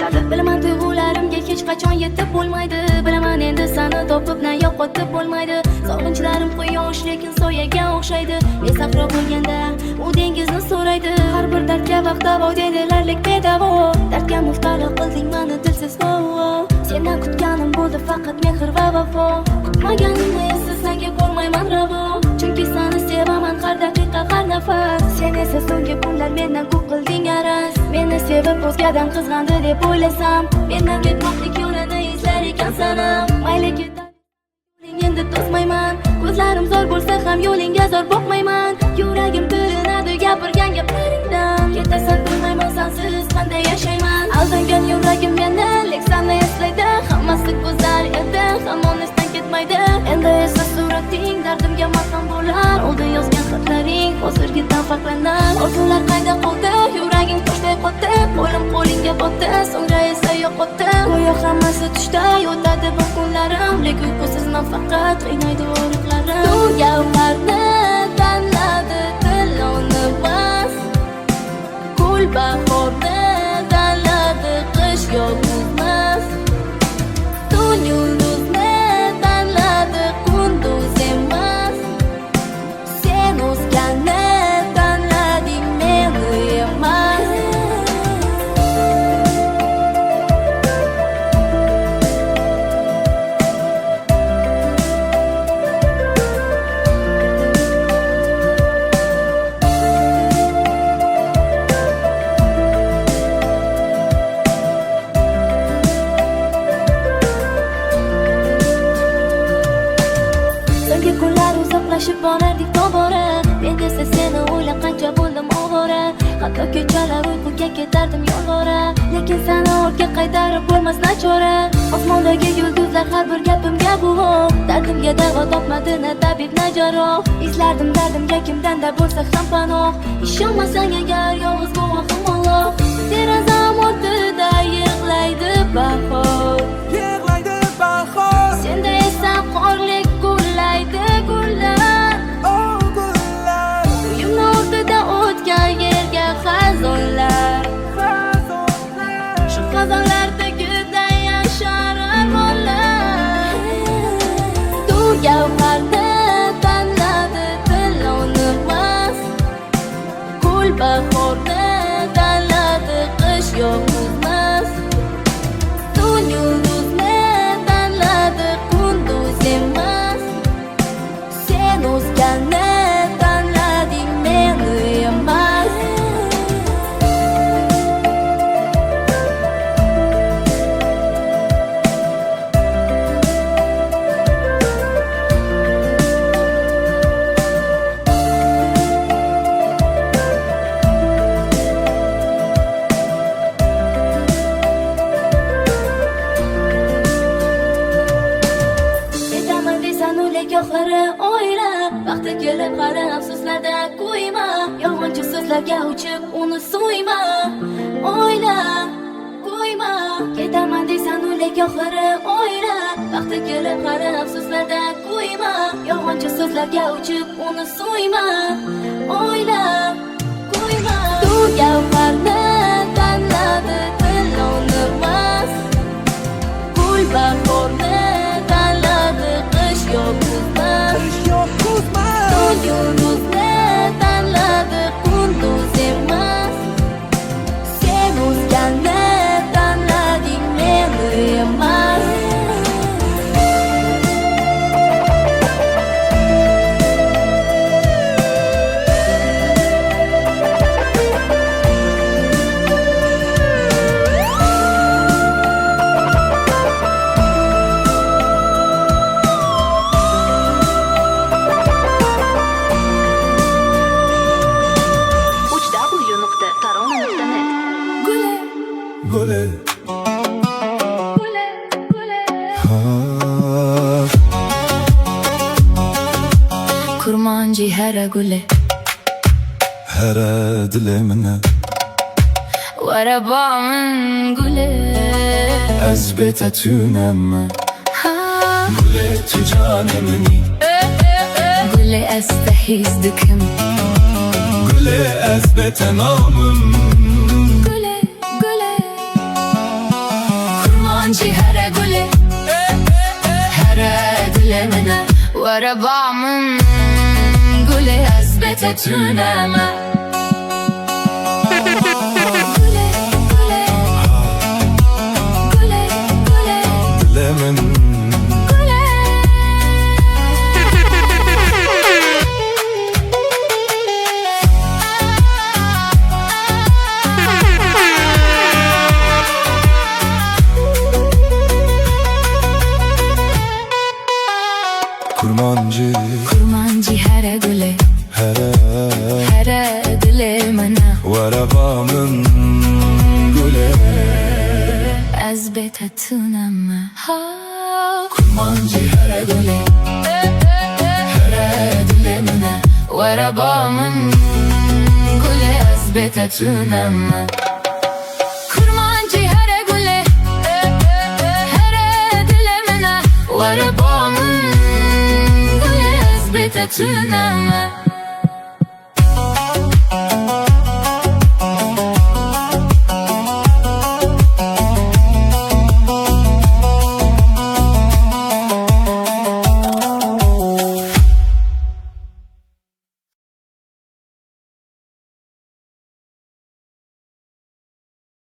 aytadi. Bilaman tuyg'ularimga hech qachon yetib bo'lmaydi. Bilaman endi seni topib na yo'qotib bo'lmaydi. Sog'inchlarim quyosh lekin soyaga o'xshaydi. Men sahro bo'lganda u dengizni so'raydi. Har bir dardga vaqt davo dedilarlik bedavo. Dardga muftalo qilding meni dilsiz vo. Sendan kutganim bo'ldi faqat mehr va vafo. Kutmaganimni esa senga ko'rmayman ravo. Chunki seni sevaman har daqiqa har nafas. Sen esa so'nggi kunlar mendan ko'p qilding araz. Meni sevib o'zgadan qizg'andi deb o'ylasam, mendan ketmoqlik yo'lini izlar ekan sanam. Mayli ketar endi to'smayman. Ko'zlarim zor bo'lsa ham yo'lingga zor boqmayman. Yuragim tilinadi gapirgan gaplaringdan. Ketasan bilmayman sensiz qanday yashayman. Aldangan yuragim meni lek seni eslaydi. Hammasi go'zal edi, hamon esdan ketmaydi. Endi esa surating dardimga malham bo'lar. Oldin yozgan xatlaring hozirgidan farqlanar. Orzular qayda qoldi? Yuraging toshday qotdi. Qo'lim qo'lingga botdi, so'ngra esa yo'qotdi. Go'yo hammasi tushda o'tadi bu kunlarim. Lek uyqusizman faqat qiynaydi o'riqlarim. Bu gavharni tanladi tiloni bas. Gul bahorni tanladi qish yog'mas. Tun yulduzni tanladi kunduz emas. Sen o'zganni tanlading meni emas. Uzoqlashib borardik tobora. Men esa seni o'ylab qancha bo'ldim ovora. Hatto kechalar uyquga ketardim yolg'ora. Lekin seni ortga qaytarib bo'lmas nachora. Osmondagi yulduzlar har bir gapimga guvoh. Dardimga davo topmadi na tabib na jarroh. Izlardim dardimga kimdanda bo'lsa ham panoh. Ishonmasang agar yolg'iz guvohim Alloh. Derazam ortida yig'laydi bahor. Yig'laydi bahor. Senda esa qorlik gullaydi gullar. Oh gullar. Uyimni o'rtada o'tgan yerga xazonlar. Shu xazonlardagida yashar armonlar. Tu gavharni tanladi tiloni mas. Gul bahorni tanladi qish yog'mas. Tun yulduzni tanladi kunduz emas. Sen o'zganni tanlading meni emas. Ketaman desan o'lik yo'qlari o'yla. Vaqti kelib qara afsuslarda qo'yma. Yolg'onchi so'zlarga uchib uni so'yma. O'yla, qo'yma. Ketaman desan o'lik yo'qlari o'yla. Vaqti kelib qara afsuslarda qo'yma. Yolg'onchi so'zlarga uchib uni so'yma. O'yla, qo'yma. Tu gavharni tanladi tiloni mas. Gul bahorni tanladi qish yog'mas. Tun yulduzni tanladi kunduz emas. Sen o'zganni tanlading meni emas. Gule. Gule, gule. Kurmancı hera gule. Hera dilemine. Varabamın gule. Ezbete tünem. Gule تجانمني gule estehizdikim. Gule ezbete namım Gule, gule. kurmanji hera gule hera dilemine warabamın gule azbete tüneme gule gule gule gule Dilemin gule kurmancı hera gule hera dilemine Varabamın gule azbete tüneme Kurmancı hera gule hera dilemine warabamın gule azbete tüneme kurmanji hera gule hera dilemine warabamın gule azbete tüneme